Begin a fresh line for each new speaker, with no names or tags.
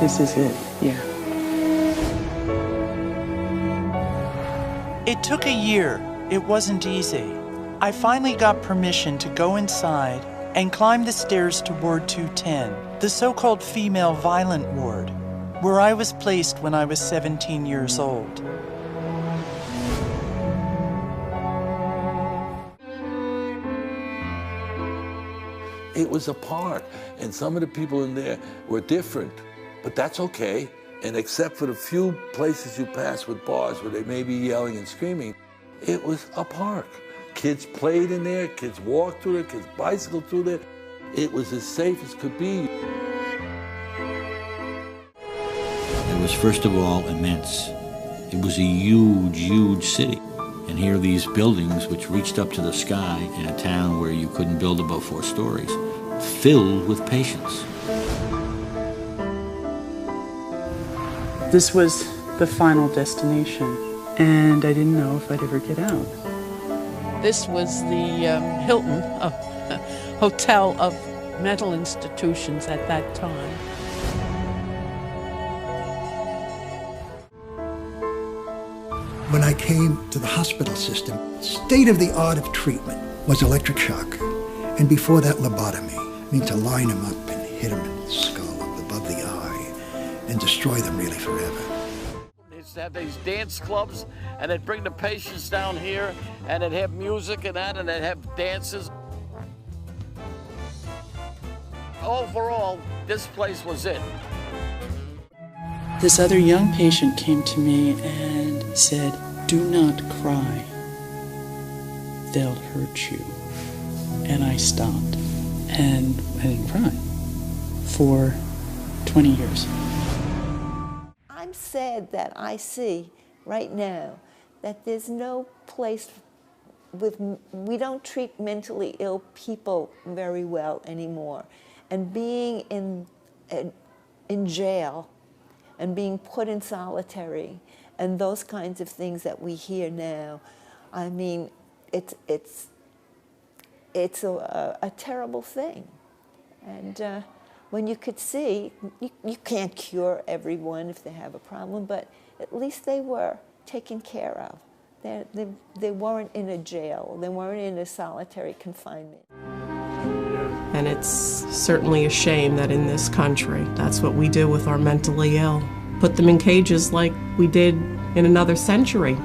this is it, yeah.
It took a year. It wasn't easy. I finally got permission to go inside and climb the stairs to Ward 210, the so-called female violent ward, where I was placed when I was 17 years old.
It was a park, and some of the people in there were different, but that's okay. And except for the few places you pass with bars where they may be yelling and screaming, it was a park. Kids played in there, kids walked through there, kids bicycled through there. It was as safe as could be.
It was, first of all, immense. It was a huge, huge city. And here are these buildings which reached up to the sky in a town where you couldn't build above 4 stories, filled with patients.
This was the final destination, and I didn't know if I'd ever get out.
This was the Hilton Hotel of mental institutions at that time.
When I came to the hospital system, state-of-the-art of treatment was electric shock, and before that, lobotomy. I mean, to line them up and hit them in the skull up above the eye and destroy them really forever.
They used to have these dance clubs, and they'd bring the patients down here, and they'd have music and that, and they'd have dances. Overall, this place was it.
This other young patient came to me and said, "Do not cry. They'll hurt you." And I stopped, and I didn't cry for 20 years.
I'm sad that I see right now that there's no place we don't treat mentally ill people very well anymore. And being in jail and being put in solitary and those kinds of things that we hear now, I mean, it's a terrible thing. And when you could see, you can't cure everyone if they have a problem, but at least they were taken care of. They weren't in a jail. They weren't in a solitary confinement.
And it's certainly a shame that in this country, that's what we do with our mentally ill. Put them in cages like we did in another century.